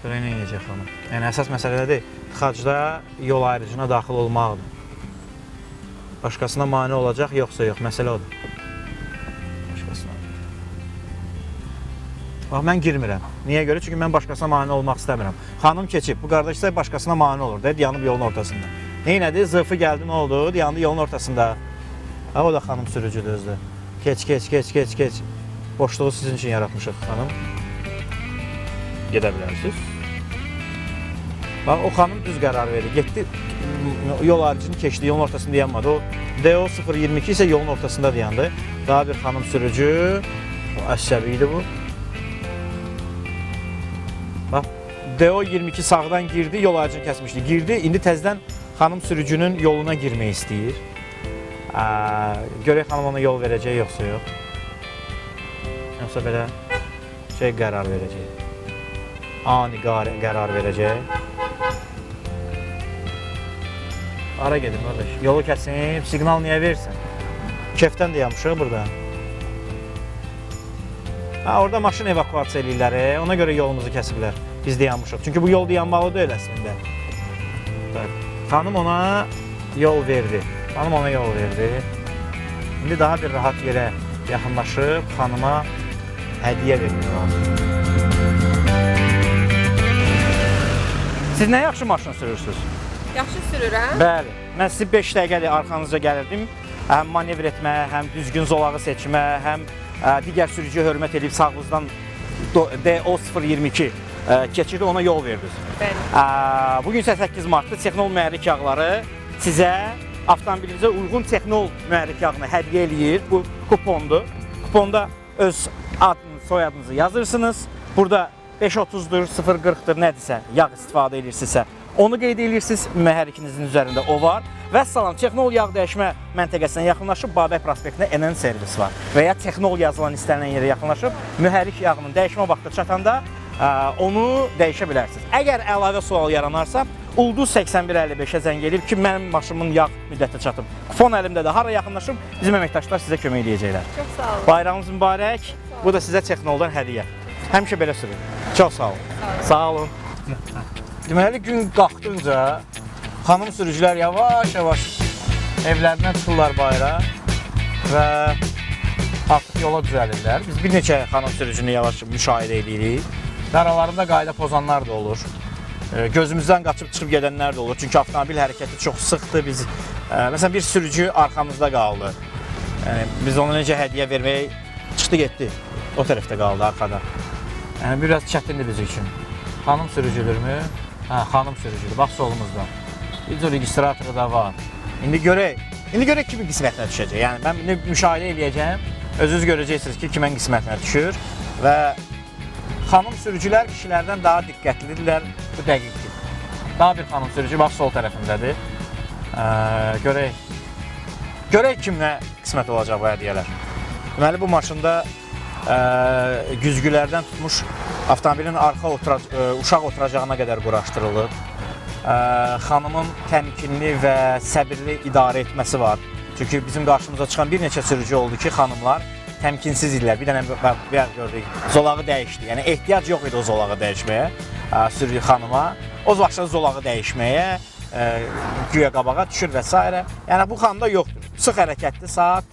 Görək nə edəcək xanım. Yəni əsas məsələ nədir? Tıxacda yol ayrıcına daxil olmaqdır. Başqasına mane olacaq, yoxsa yox. Məsələ odur. Başqasına. Bax, mən girmirəm. Niyə görə? Çünki mən başqasına mane olmaq istəmirəm. Xanım keçib. Bu qardaş isə başqasına mane olur. Dayanıb yolun ortasında. Neynədir? Zırfı gəldi, nə oldu? Dayandı yolun ortasında. Ha, o da xanım sürücüdür özü. Keç. Boşluğu sizin üçün yaratmışıq xanım. Gedə bilərsiniz. Bax, o xanım düz qərar verir. Getdi, yol ayrıcını keçdi, yolun ortasında dayanmadı. O DO 022 isə yolun ortasında dayandı. Daha bir xanım sürücü. O əsəbi idi bu. Bax, DO 22 sağdan girdi, yol ayrıcını kəsmişdi. Girdi, indi təzədən xanım sürücünün yoluna girmək istəyir. Görək xanım ona yol verəcək, yoxsa yox. Yoxsa belə qərar verəcək. Ani qərar verəcək. Ara gedin qardaş. Yolu kəsim, siqnal niyə versin? Kefdən də yanmışıq burada. Orada maşın evakuasiya eləyirlər, ona görə yolumuzu kəsiblər. Biz də yanmışıq. Çünki bu yol dayanmalı deyil əslində. Xanım ona yol verdi. İndi daha bir rahat yerə yaxınlaşıb xanıma hədiyyə vermək lazım. Siz nə yaxşı maşın sürürsünüz? Yaxşı sürürəm. Bəli. Mən sizi 5 dəqiqədir arxanızca gəlirdim. Həm manevr etmə, həm düzgün zolağı seçmə, həm digər sürücüyə hörmət edib sağınızdan DO022 keçirdi, ona yol verdiniz. Bəli. Bugün isə 8 martda Texnol mühərrik yağları sizə avtomobilinizə uyğun Texnol mühərrik yağını hədiyyə eləyir. Bu kupondur. Kuponda öz adınızı, soyadınızı yazırsınız. Burada 5.30-dur, 0.40-dır, nədirsə, yağ istifadə edirsinizsə, onu qeyd edirsiniz, mühərrikinizin üzərində o var. Vəssalam, Texnol yağ dəyişmə məntəqəsinə yaxınlaşıb Babək prospektində NN servis var. Və ya Texnol yazılan istənilən yerə yaxınlaşıb mühərrik yağının dəyişmə vaxtı çatanda onu dəyişə bilərsiniz. Əgər əlavə sual yaranarsa, Ulduz 8155-ə zəng edib ki, mənim maşımın yağ müddəti çatıb. Kupon əlimdədir, hara yaxınlaşıb bizim əməkdaşlar sizə kömək edəcəklər. Çox sağ olun. Bayramınız mübarək. Bu da sizə Texnoldan hədiyyə. Həmişə belə sürün. Çox sağ olun. Sağ olun. Deməli, gün qalxdınca xanım sürücülər yavaş-yavaş evlərindən çıxırlar bayra və artıq yola düzəlirlər. Biz bir neçə xanım sürücünü yavaş müşahidə edirik. Aralarında qayda pozanlar da olur. Gözümüzdən qaçıb çıxıb gedənlər də olur. Çünki avtomobil hərəkəti çox sıxdır. Məsələn, bir sürücü arxamızda qaldı. Biz ona necə hədiyyə vermək çıxdı getdi. O tərəfdə qaldı arxada. Yəni, biraz çətindir bizim üçün. Xanım sürücüdürmü? Hə, xanım sürücüdür. Bax, solumuzda. Video registratoru da var. İndi görək kimin qismətinə düşəcək. Yəni, mən indi müşahidə eləyəcəm. Özünüz görəcəksiniz ki, kimin qismətinə düşür. Və xanım sürücülər kişilərdən daha diqqətlidirlər. Bu dəqiqdir. Daha bir xanım sürücü, bax, sol tərəfindədir. Görək kimlə qismət olacaq bu hədiyyələr. Deməli, bu maşında güzgülərdən tutmuş avtomobilin arxa uşaq oturacağına qədər quraşdırılıb. Xanımın təmkinli və səbirli idarə etməsi var. Çünki bizim qarşımıza çıxan bir neçə sürücü oldu ki, xanımlar təmkinsiz idilər. Bir dənə gördük, zolağı dəyişdi. Yəni, ehtiyac yox idi o zolağı dəyişməyə sürücü xanıma. O başladı zolağı dəyişməyə, güya qabağa düşür və s. Yəni, bu xanımda yoxdur. Sıx hərəkətli saat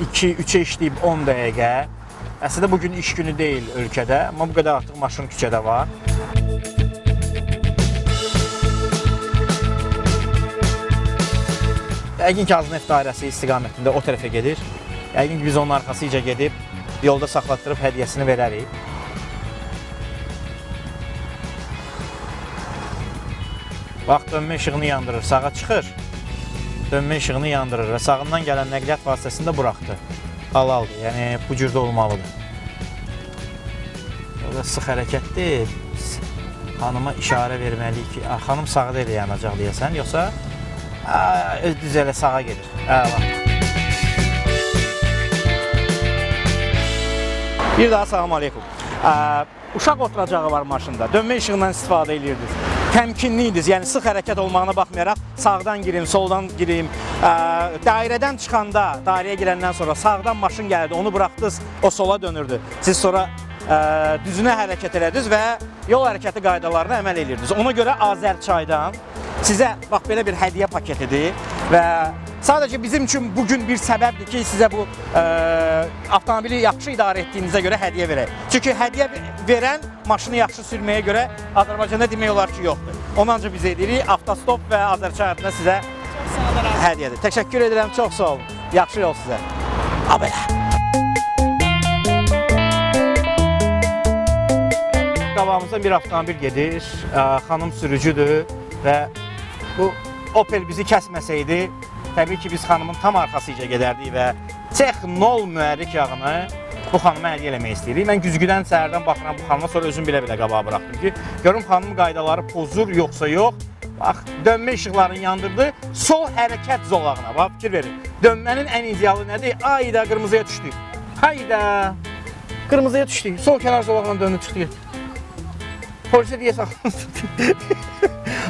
2-3-ə işləyib 10 dəqiqə. Əslində, bugün iş günü deyil ölkədə, amma bu qədər artıq maşın küçədə var. Yəqin ki, Azneft dairəsi istiqamətində o tərəfə gedir. Yəqin ki, biz onun arxasıca gedib, yolda saxlatdırıb hədiyyəsini verərik. Bax, dönmə işığını yandırır, sağa çıxır. Dönmə işığını yandırır və sağından gələn nəqliyyat vasitəsində buraxdı. Halaldır, yəni bu cürdə olmalıdır. Burada sıx hərəkətdir. Xanıma işarə verməliyik ki, xanım sağda elə yanacaq deyəsən, yoxsa düz elə sağa gedir. Əla. Bir daha salam aleykum. Uşaq oturacağı var maşında. Dönmə işığından istifadə edirdiniz. Təmkinliydiniz, yəni sıx hərəkət olmağına baxmayaraq sağdan girim, soldan girim. Dairədən çıxanda, dairəyə girəndən sonra sağdan maşın gəlirdi, onu buraxdınız, o sola dönürdü. Siz sonra düzünə hərəkət elədiniz və yol hərəkəti qaydalarına əməl edirdiniz. Ona görə Azərçaydan sizə bax belə bir hədiyyə paketidir və sadəcə bizim üçün bugün bir səbəbdir ki, sizə bu avtomobili yaxşı idarə etdiyinizə görə hədiyyə verək. Çünki hədiyyə verən maşını yaxşı sürməyə görə Azərbaycanda demək olar ki, yoxdur. Onu ancaq biz edirik. Avtostop və Azərçay adına sizə hədiyyədir. Təşəkkür edirəm, çox sağ olun. Yaxşı yol sizə. Abələ. Qabağımızda bir avtomobil gedir, xanım sürücüdür və bu Opel bizi kəsməsəydi, təbii ki, biz xanımın tam arxasıca gedərdik və Texnol mühərrik yağını bu xanıma hədiyyə eləmək istəyirik. Mən güzgüdən səhərdən baxıram bu xanıma, sonra özüm bilə-bilə qabağa buraxdım ki, görüm xanımın qaydaları pozur yoxsa yox. Bax, dönmə işıqlarını yandırdı, sol hərəkət zolağına, bax, fikir verin. Dönmənin ən idealı nədir? Ayda, qırmızıya düşdük. Hayda, qırmızıya düşdük, sol kənar zolağına döndü çıxdı. Polisə deyə saxlasın.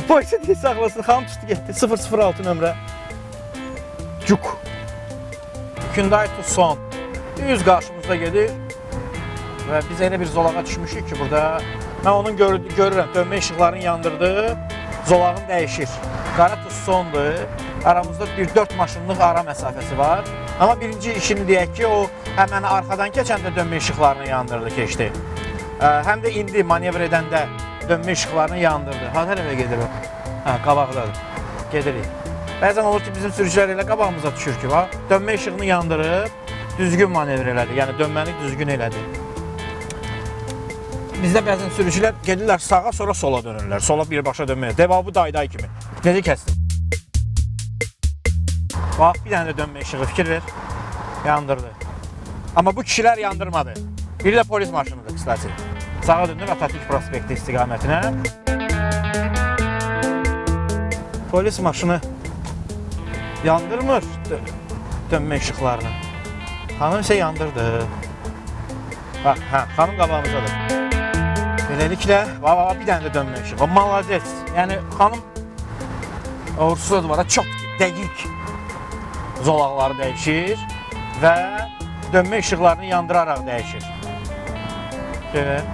Polisə deyə saxlasın. Xanım çıxdı getdi. 006 nömrə. Cuk. Hyundai Tucson. Düz qarşımızda gedir. Və biz elə bir zolağa düşmüşük ki, burada mən onun görürəm. Dönmə işıqlarını yandırdı. Zolağın dəyişir. Qara Tucsondur. Aramızda bir 4 maşınlıq ara məsafəsi var. Amma birinci işini deyək ki, o həmən arxadan keçəndə dönmə işıqlarını yandırdı, keçdi. Həm də indi manevr edəndə dönmə işıqlarını yandırdı. Ha, tərəfə gedir o? Hə, qabaqdadır. Gedirik. Bəzən olur ki, bizim sürücülər elə qabağımıza düşür ki, dönmə işığını yandırıb, düzgün manevr elədi. Yəni, dönməni düzgün elədi. Bizdə bəzən sürücülər gedirlər sağa, sonra sola dönürlər. Sola birbaşa dönməyə. Devabı dayday kimi. Necə kəsdir? Bax, bir dənə də dönmə işığı, fikir ver. Yandırdı. Amma bu kişilər yandırmadı. Biri də polis maşınıdır, qıstacı. Sağa döndür Atatürk prospekti istiqamətinə. Polis maşını yandırmır dönmə işıqlarını. Xanım isə yandırdı. Bax, hə, xanım qabağımızdadır. Beləliklə, bir dənə də dönmə işığı. Malazec. Yəni, xanım uğursuz duvara çox dəqiq zolaqları dəyişir və dönmə işıqlarını yandıraraq dəyişir. Görək.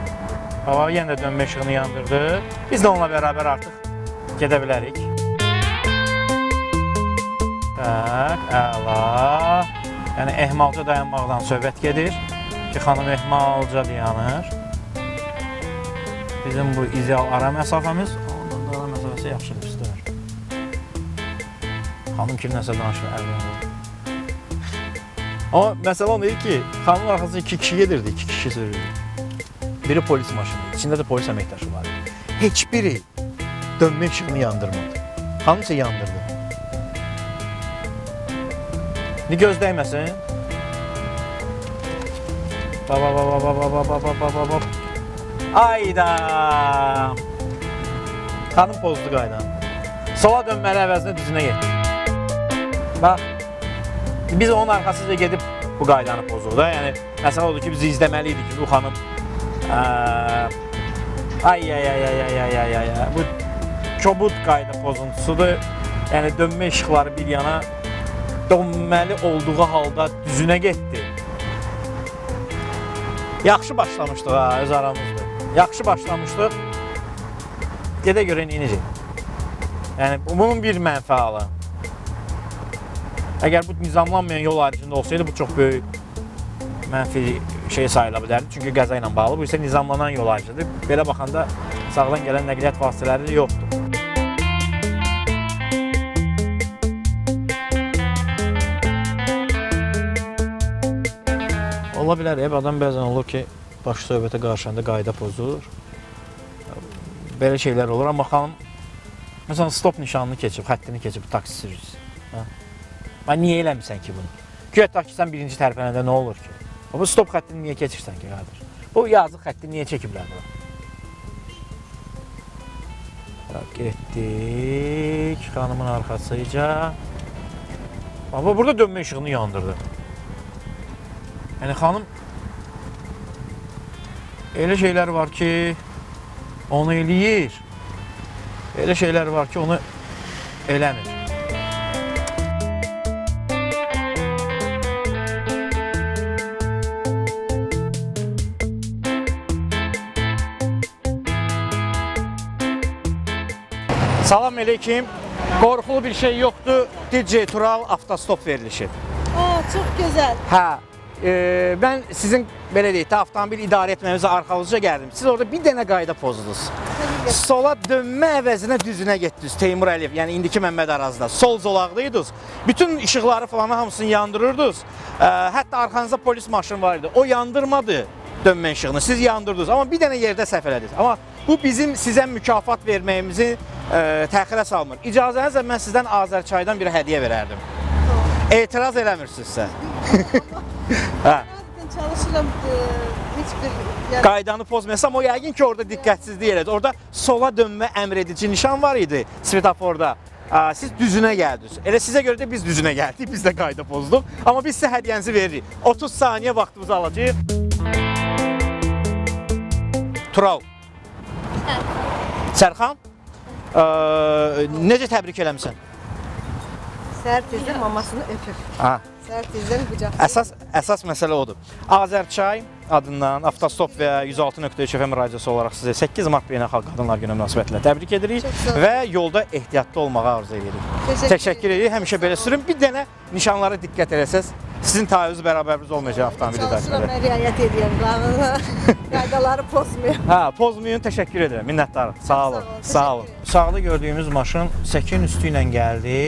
Baba yenə də dönmə işığını yandırdı. Biz də onunla bərabər artıq gedə bilərik. Tak, əla. Yəni, ehmalca dayanmaqdan söhbət gedir ki, xanım ehmalca dayanır. Bizim bu ideal ara məsafəmiz, ondan da ara məsafəsi yaxşı üstür. Xanım kim nəsə danışır, əlbəttə. Amma məsələ o deyil ki, xanımın arxasında 2 kişi gedirdi, 2 kişi sürürdü. Biri polis maşını, içində də polis əməkdaşı var. Heç biri dönmə işığını yandırmadı. Xanım isə yandırdı. Ne göz dəyməsin. Bab. Ayda. Xanım pozdu qaydanı. Sola dönməli əvəzinə düzünə getdi. Bax. Biz onun arxasıca gedib bu qaydanı pozuq da. Yəni, məsələ odur ki, bizi izləməliydik ki, bu xanım bu kobud qayda pozuntusudur. Yəni, dönmə işıqları bir yana dönməli olduğu halda düzünə getdi. Yaxşı başlamışdıq ha, öz aramızda. Yaxşı başlamışdıq. Gedə görə necə? Yəni, bunun bir mənfəalı. Əgər bu nizamlanmayan yol ayrıcında olsaydı, bu çox böyük mənfi şey sayıla bilərdi. Çünki qəza ilə bağlı. Bu isə nizamlanan yol ayrıcıdır. Belə baxanda sağdan gələn nəqliyyat vasitələri yoxdur. Ola bilər, adam bəzən olur ki, baş söhbətə qarşında qayda pozur. Belə şeylər olur, amma xanım Məsələn, stop nişanını keçib, xəttini keçib taksi sürücüsü. Hə? Mən niyə eləmirsən ki bunu? Güya ki, sən birinci tərpənəndə nə olur ki? Bu stop xəttini niyə keçirsən ki, qadir? Bu yazıq xəttini niyə çəkiblər bura? Getdik, xanımın arxasıca. Baba, burada dönmə işığını yandırdı. Yəni, xanım elə şeylər var ki, onu eləyir. Elə şeylər var ki, onu eləmir. Salam aleyküm. Qorxulu bir şey yoxdur. DJ Tural avtostop verilişi. Çox gözəl. Hə, mən sizin belə deyək də avtomobil idarə etməyinizə arxalızca gəldim. Siz orada bir dənə qayda pozdunuz. Sola dönmə əvəzinə düzünə getdiniz Teymur Əliyev, yəni indiki Məmməd Arazda. Sol zolaqdaydınız. Bütün işıqları falan hamısını yandırırdınız. Hətta arxanızda polis maşını var idi. O yandırmadı dönmə işığını. Siz yandırdınız. Amma bir dənə yerdə səhv elədiniz. Amma bu bizim sizə mükafat verməyimizi təxirə salmır. İcazənizlə mən sizdən Azərçaydan bir hədiyyə verərdim. Etiraz eləmirsinizsə. Hə. Çalışıram heç bir Qaydanı pozmayasam, o yəqin ki, orada diqqətsizlik elədi. Orada sola dönmə əmr edici nişan var idi svetoforda. Siz düzünə gəldiniz. Elə sizə görə də biz düzünə gəldik, biz də qayda pozduq. Amma biz sizə hədiyyənizi veririk. 30 saniyə vaxtımızı alacağıq. Tural. Sərxan, necə təbrik eləmişsən? səhər tezdən mamasını öpür. Ha. Səhər tezdən qucaq. Əsas məsələ odur. Azərçay adından Avtostop və 106.3 FM radiosu olaraq sizə 8 mart Beynəlxalq Qadınlar Günü münasibətilə təbrik edirik və yolda ehtiyatlı olmağı arzu edirik. Təşəkkür edirik. Həmişə belə sürün. Bir dənə nişanlara diqqət eləsəz, sizin tayınız bərabəriniz olmayacaq avtomobil idarəçiləri. Çalışıram, riayət edirəm. Qaydaları pozmuyor. Hə, pozmayın. Təşəkkür edirəm. Minnətdarım. Sağ olun. Sağ olun. Sağda gördüyümüz maşın səkin üstü ilə gəldi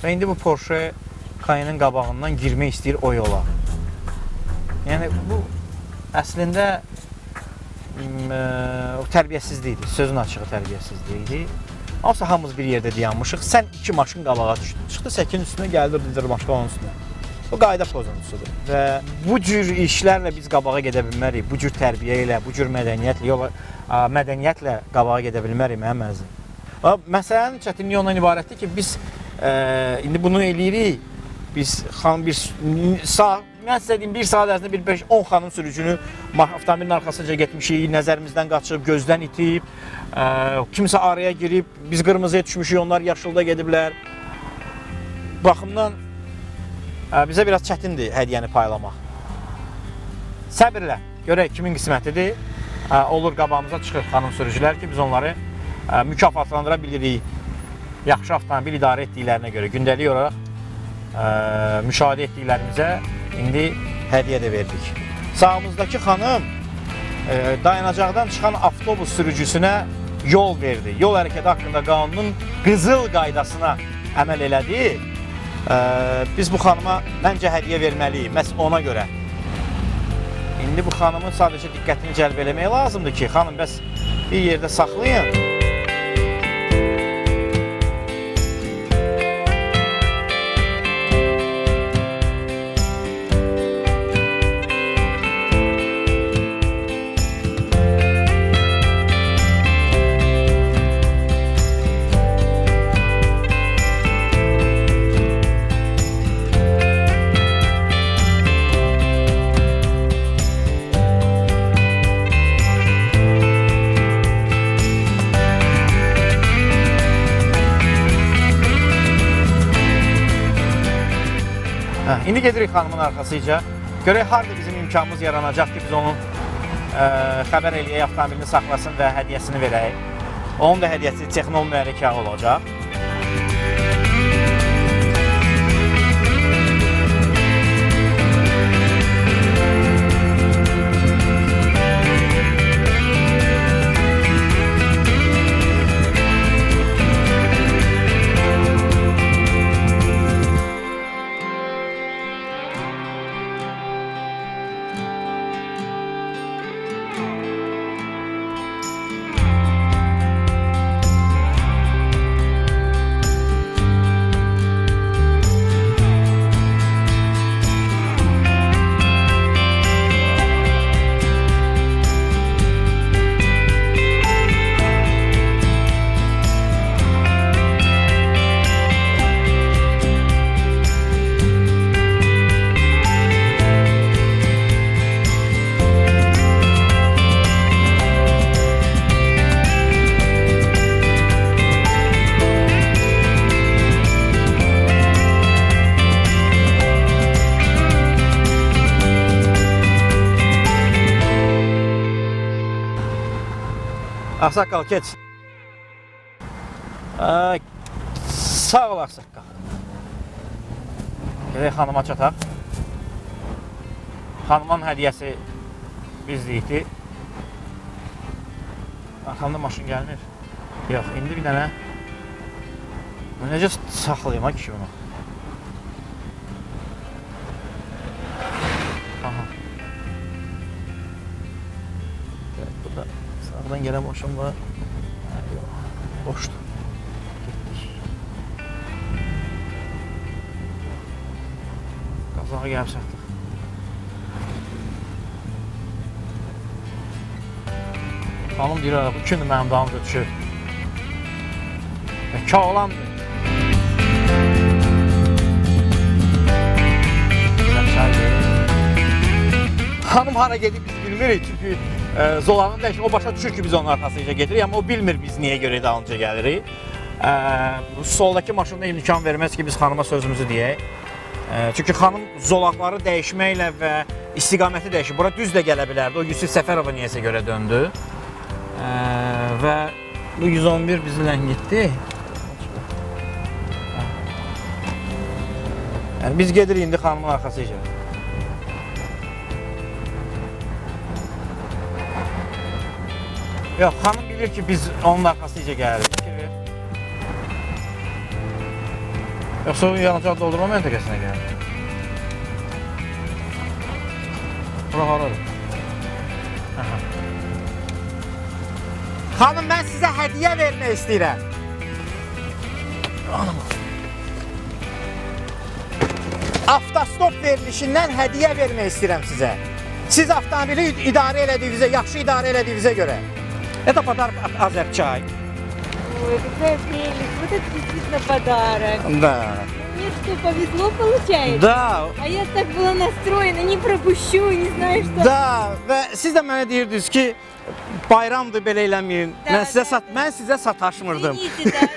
və indi bu Porsche Cayenne'in qabağından girmək istəyir o yola. Yəni bu əslində tərbiyəsizlikdir, sözün açığı tərbiyəsizlikdir. Olsa hamımız bir yerdə dayanmışıq, sən iki maşın qabağa düşdün, çıxdı səkin üstünə gəldi dindir maşın onun üstünə. Bu qayda pozuntusudur və bu cür işlərlə biz qabağa gedə bilmərik, bu cür tərbiyə ilə, bu cür mədəniyyətlə qabağa gedə bilmərik mənim əzizim. Məsələnin çətinliyi ondan ibarətdir ki, biz indi bunu eləyirik. Biz xanım mən sizə deyim, bir saat ərzində 5-10 xanım sürücünü avtomobilin arxasınca getmişik, nəzərimizdən qaçıb, gözdən itib, kimsə araya girib, biz qırmızıya düşmüşük, onlar yaşılda gediblər. Baxımdan bizə biraz çətindir hədiyyəni paylamaq. Səbirlə, görək kimin qismətidir, olur qabağımıza çıxır xanım sürücülər ki, biz onları mükafatlandıra bilirik. Yaxşı avtomobil idarə etdiklərinə görə, gündəlik olaraq müşahidə etdiklərimizə indi hədiyyə də verdik. Sağımızdakı xanım dayanacaqdan çıxan avtobus sürücüsünə yol verdi. Yol hərəkəti haqqında qanunun qızıl qaydasına əməl elədi. Biz bu xanıma məncə hədiyyə verməliyik, məhz ona görə. İndi bu xanımın sadəcə diqqətini cəlb eləmək lazımdır ki, xanım bəs bir yerdə saxlayın. İndi gedirik xanımın arxasıca. Görək harada bizim imkanımız yaranacaq ki, biz onun xəbər eləyək, avtomobilini saxlasın və hədiyyəsini verək. Onun da hədiyyəsi Texnol mühərrik yağı olacaq. Ağsaqqal keç. Sağ ol Ağsaqqal. Gələk xanıma çataq. Xanımın hədiyəsi bizdeydi. Arxamda maşın gəlmir. Yox, indi bir dənə. Necə saxlayayım ha kişi bunu? Aha. Evet, burada sağdan gelen maşın var. Yox, boşdur. Getdik. Qazağa gəlib çatdıq. Xanım deyir, bu gündür mənim dalımca düşür. Kağlandır. Xanım hara gedib biz bilmirik, çünki zolağın dəyişir, o başa düşür ki biz onun arxasınca gedirik, amma o bilmir biz niyə görə dalınca gəlirik. Soldakı maşında imkan verməz ki biz xanıma sözümüzü deyək. Çünki xanım zolaqları dəyişməklə və istiqaməti dəyişir. Bura düz də gələ bilərdi, o Yusif Səfərova niyəsə görə döndü. Və bu 111 bizi ləngitdi. Yəni biz gedirik indi xanımın arxasıca. Yox, xanım bilir ki biz onun arxasıca gəlirik. Yoxsa o yanacaq doldurma məntəqəsinə gəlir. Bura haradır? Xanım, mən sizə hədiyyə vermək istəyirəm. Avtostop verilişindən hədiyyə vermək istəyirəm sizə. Siz avtomobili idarə elədiyinizə, yaxşı idarə elədiyinizə görə. Это подарок от Азерчай. Ой, какая прелесть. Вот это действительно подарок. Да. Мне что, повезло получается? Да. А я так была настроена, не пропущу, не знаю что. Da və siz də mənə deyirdiniz ki, bayramdır belə eləməyin. Da, Mən sizə sataşmırdım. Извините,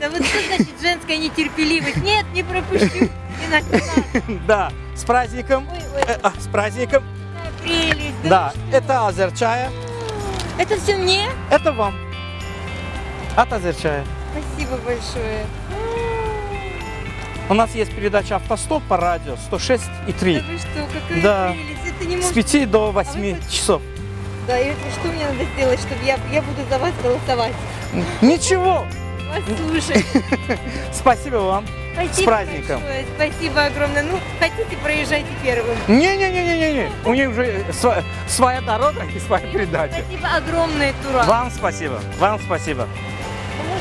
да вот что значит женская нетерпеливость? Нет, не пропущу. Иногда. Да, с праздником. Ой, С праздником. какая прелесть. Да, вы что? это Азерчая. Это все мне? Это вам. От Азерчая. Спасибо большое. У нас есть передача «Автостоп» по радио 106,3. Да вы что, какая Да. прелесть. Это не С может... 5 до А 8 вы хоть- часов. Да, и что мне надо сделать, чтобы я буду за вас голосовать? Ничего. Вас слушать. Спасибо вам. Спасибо С праздником. большое, спасибо огромное. Ну, хотите, проезжайте первым. Не-не-не-не-не. У них уже своя дорога и своя передача. Спасибо огромное, Туран. Вам спасибо. Вам спасибо.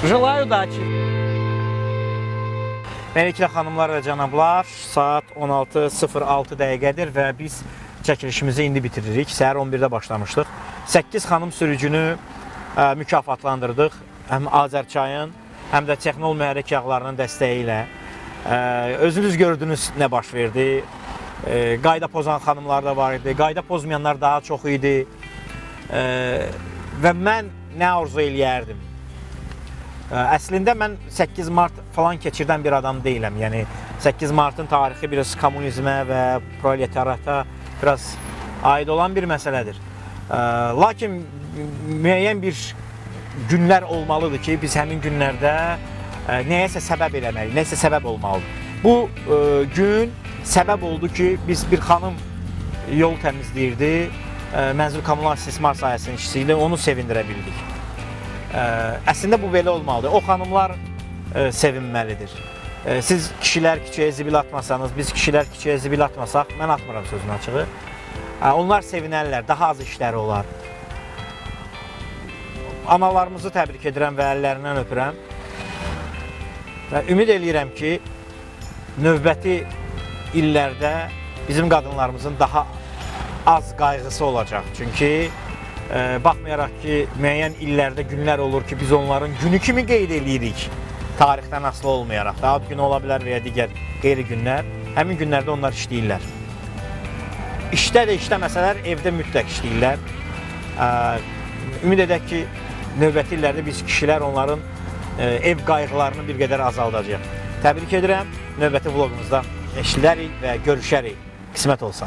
Желаю удачи. Beləliklə xanımlar və cənablar, saat 16:06 dəqiqədir və biz çəkilişimizi indi bitiririk. Səhər 11-də başlamışdıq. 8 xanım sürücünü mükafatlandırdıq. Həm Azərçayın, həm də Texnol mühərrik yağlarının dəstəyi ilə. Özünüz gördünüz nə baş verdi. Qayda pozan xanımlar da var idi. Qayda pozmayanlar daha çox idi. Və mən nə arzu eləyərdim? Əslində mən 8 mart falan keçirdən bir adam deyiləm. Yəni 8 martın tarixi biraz kommunizmə və proletarata biraz aid olan bir məsələdir. Lakin müəyyən bir günlər olmalıdır ki, biz həmin günlərdə nəyəsə səbəb eləməliyik, nəyəsə səbəb olmalıdır. Bu gün səbəb oldu ki, biz bir xanım yol təmizləyirdi, mənzil kommunal istismar sahəsinin işçisi ilə onu sevindirə bildik. Əslində bu belə olmalıdır. O xanımlar sevinməlidir. Siz kişilər küçəyə zibil atmasanız, biz kişilər küçəyə zibil atmasaq, mən atmıram sözün açığı. Onlar sevinərlər, daha az işləri olar. Analarımızı təbrik edirəm və əllərindən öpürəm. Və ümid eləyirəm ki, növbəti illərdə bizim qadınlarımızın daha az qayğısı olacaq. Çünki baxmayaraq ki, müəyyən illərdə günlər olur ki, biz onların günü kimi qeyd edirik, tarixdən asılı olmayaraq. Da ad günü ola bilər və ya digər qeyri günlər. Həmin günlərdə onlar işləyirlər. İşdə də işləməsələr, evdə mütləq işləyirlər. Ümid edək ki, növbəti illərdə biz kişilər onların ev qayğılarını bir qədər azaldacaq. Təbrik edirəm. Növbəti vloqumuzda eşidərik və görüşərik. Qismət olsa.